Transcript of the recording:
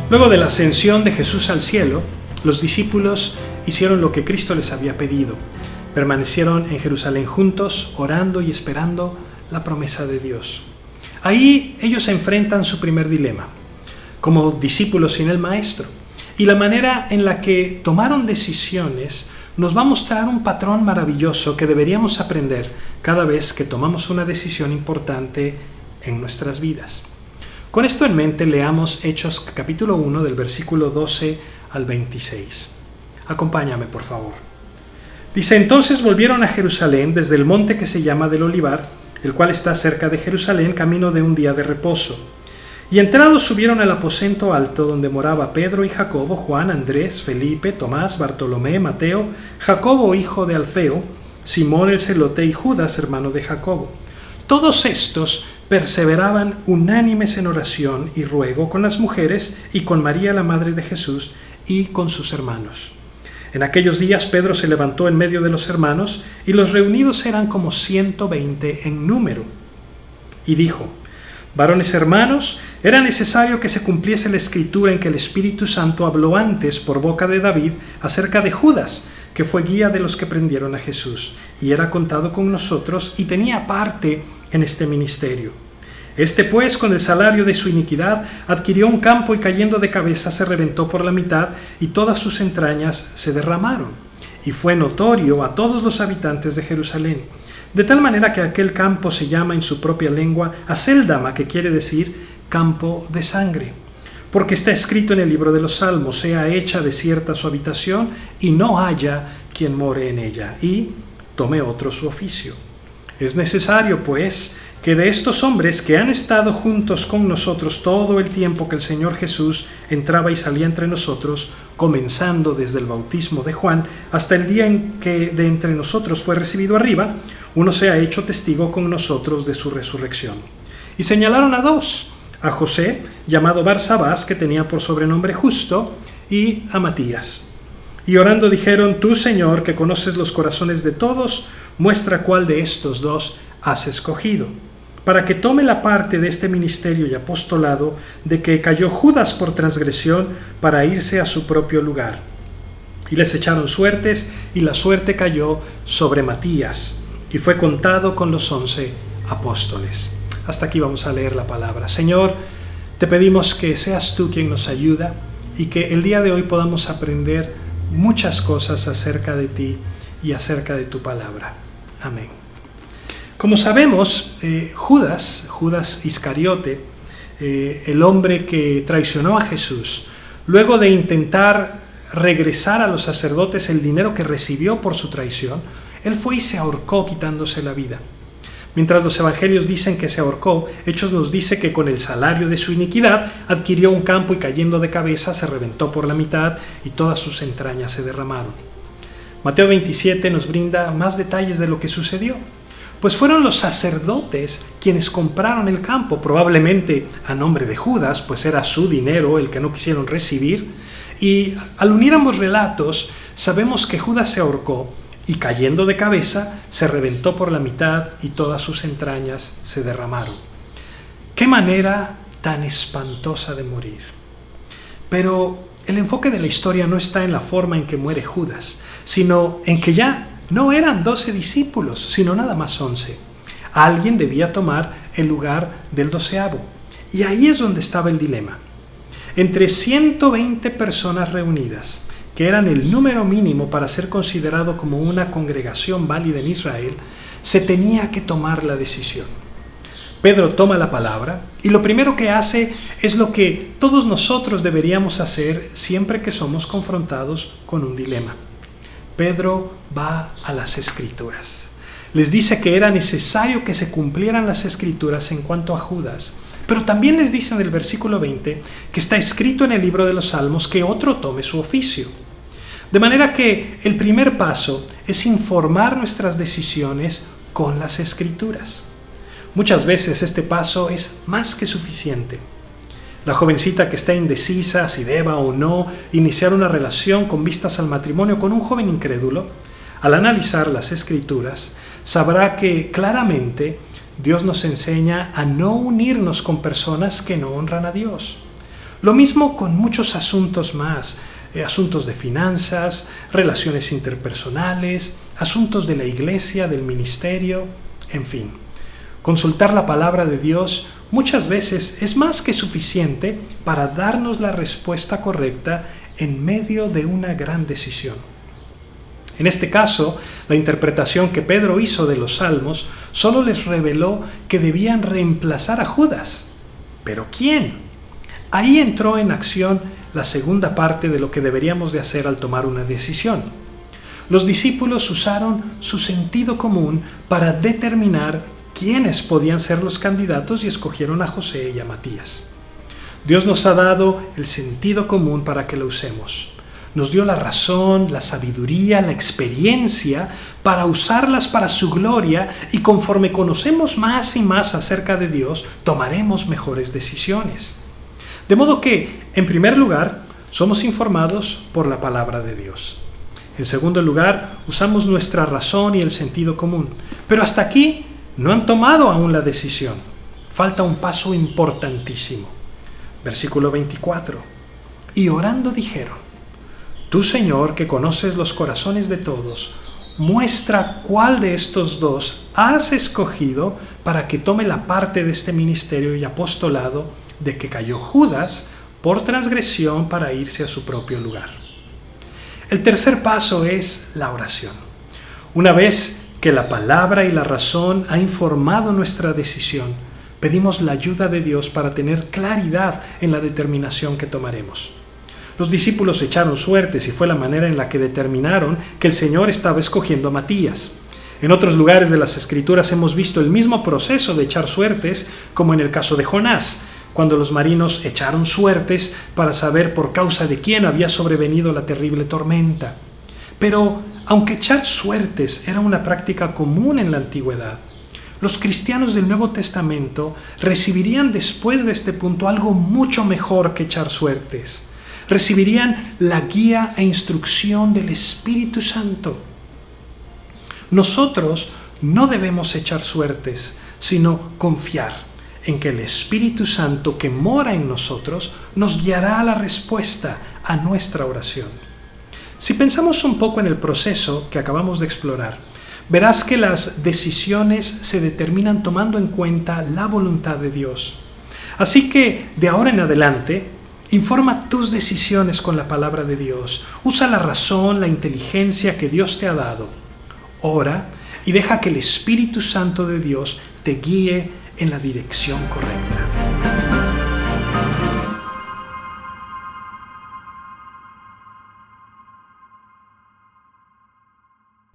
Luego de la ascensión de Jesús al cielo, los discípulos hicieron lo que Cristo les había pedido. Permanecieron en Jerusalén juntos, orando y esperando la promesa de Dios. Ahí ellos enfrentan su primer dilema, como discípulos sin el Maestro. Y la manera en la que tomaron decisiones nos va a mostrar un patrón maravilloso que deberíamos aprender cada vez que tomamos una decisión importante en nuestras vidas. Con esto en mente, leamos Hechos capítulo 1 del versículo 12 al 26. Acompáñame, por favor. Dice: entonces volvieron a Jerusalén desde el monte que se llama del Olivar, el cual está cerca de Jerusalén, camino de un día de reposo. Y entrados subieron al aposento alto donde moraba Pedro y Jacobo, Juan, Andrés, Felipe, Tomás, Bartolomé, Mateo, Jacobo hijo de Alfeo, Simón el celote y Judas hermano de Jacobo. Todos estos perseveraban unánimes en oración y ruego con las mujeres y con María la madre de Jesús y con sus hermanos. En aquellos días Pedro se levantó en medio de los hermanos, y los reunidos eran como 120 en número, y dijo: varones hermanos, era necesario que se cumpliese la escritura en que el Espíritu Santo habló antes por boca de David acerca de Judas, que fue guía de los que prendieron a Jesús, y era contado con nosotros y tenía parte en este ministerio. Este pues, con el salario de su iniquidad, adquirió un campo y cayendo de cabeza se reventó por la mitad y todas sus entrañas se derramaron. Y fue notorio a todos los habitantes de Jerusalén. De tal manera que aquel campo se llama en su propia lengua Aceldama, que quiere decir campo de sangre. Porque está escrito en el libro de los Salmos: sea hecha desierta su habitación y no haya quien more en ella, y tome otro su oficio. Es necesario, pues, que de estos hombres que han estado juntos con nosotros todo el tiempo que el Señor Jesús entraba y salía entre nosotros, comenzando desde el bautismo de Juan hasta el día en que de entre nosotros fue recibido arriba, uno sea hecho testigo con nosotros de su resurrección. Y señalaron a dos: a José, llamado Barsabás, que tenía por sobrenombre Justo, y a Matías. Y orando dijeron: tú, Señor, que conoces los corazones de todos, muestra cuál de estos dos has escogido, para que tome la parte de este ministerio y apostolado de que cayó Judas por transgresión para irse a su propio lugar. Y les echaron suertes, y la suerte cayó sobre Matías, y fue contado con los 11 apóstoles. Hasta aquí vamos a leer la palabra. Señor, te pedimos que seas tú quien nos ayuda y que el día de hoy podamos aprender muchas cosas acerca de ti y acerca de tu palabra. Amén. Como sabemos, Judas Iscariote, el hombre que traicionó a Jesús, luego de intentar regresar a los sacerdotes el dinero que recibió por su traición, él fue y se ahorcó quitándose la vida. Mientras los evangelios dicen que se ahorcó, Hechos nos dice que con el salario de su iniquidad adquirió un campo y cayendo de cabeza se reventó por la mitad y todas sus entrañas se derramaron. Mateo 27 nos brinda más detalles de lo que sucedió. Pues fueron los sacerdotes quienes compraron el campo, probablemente a nombre de Judas, pues era su dinero el que no quisieron recibir. Y al unir ambos relatos, sabemos que Judas se ahorcó y cayendo de cabeza se reventó por la mitad y todas sus entrañas se derramaron. ¡Qué manera tan espantosa de morir! Pero el enfoque de la historia no está en la forma en que muere Judas, sino en que ya no eran 12 discípulos, sino nada más 11. Alguien debía tomar el lugar del 12avo. Y ahí es donde estaba el dilema. Entre 120 personas reunidas, que eran el número mínimo para ser considerado como una congregación válida en Israel, se tenía que tomar la decisión. Pedro toma la palabra y lo primero que hace es lo que todos nosotros deberíamos hacer siempre que somos confrontados con un dilema. Pedro va a las Escrituras. Les dice que era necesario que se cumplieran las Escrituras en cuanto a Judas, pero también les dice en el versículo 20 que está escrito en el libro de los Salmos que otro tome su oficio. De manera que el primer paso es informar nuestras decisiones con las Escrituras. Muchas veces este paso es más que suficiente. La jovencita que está indecisa si deba o no iniciar una relación con vistas al matrimonio con un joven incrédulo, al analizar las Escrituras, sabrá que claramente Dios nos enseña a no unirnos con personas que no honran a Dios. Lo mismo con muchos asuntos más, asuntos de finanzas, relaciones interpersonales, asuntos de la iglesia, del ministerio, en fin. Consultar la palabra de Dios muchas veces es más que suficiente para darnos la respuesta correcta en medio de una gran decisión. En este caso, la interpretación que Pedro hizo de los Salmos solo les reveló que debían reemplazar a Judas. ¿Pero quién? Ahí entró en acción la segunda parte de lo que deberíamos de hacer al tomar una decisión. Los discípulos usaron su sentido común para determinar quiénes podían ser los candidatos y escogieron a José y a Matías. Dios nos ha dado el sentido común para que lo usemos. Nos dio la razón, la sabiduría, la experiencia para usarlas para su gloria, y conforme conocemos más y más acerca de Dios, tomaremos mejores decisiones. De modo que, en primer lugar, somos informados por la palabra de Dios. En segundo lugar, usamos nuestra razón y el sentido común. Pero hasta aquí no han tomado aún la decisión. Falta un paso importantísimo. Versículo 24. Y orando dijeron: Tú, Señor, que conoces los corazones de todos, muestra cuál de estos dos has escogido para que tome la parte de este ministerio y apostolado de que cayó Judas por transgresión para irse a su propio lugar. El tercer paso es la oración. Una vez que la palabra y la razón ha informado nuestra decisión, pedimos la ayuda de Dios para tener claridad en la determinación que tomaremos. Los discípulos echaron suertes y fue la manera en la que determinaron que el Señor estaba escogiendo a Matías. En otros lugares de las Escrituras hemos visto el mismo proceso de echar suertes, como en el caso de Jonás, cuando los marinos echaron suertes para saber por causa de quién había sobrevenido la terrible tormenta. Pero, aunque echar suertes era una práctica común en la antigüedad, los cristianos del Nuevo Testamento recibirían después de este punto algo mucho mejor que echar suertes. Recibirían la guía e instrucción del Espíritu Santo. Nosotros no debemos echar suertes, sino confiar en que el Espíritu Santo que mora en nosotros nos guiará a la respuesta a nuestra oración. Si pensamos un poco en el proceso que acabamos de explorar, verás que las decisiones se determinan tomando en cuenta la voluntad de Dios. Así que, de ahora en adelante, informa tus decisiones con la palabra de Dios. Usa la razón, la inteligencia que Dios te ha dado. Ora y deja que el Espíritu Santo de Dios te guíe en la dirección correcta.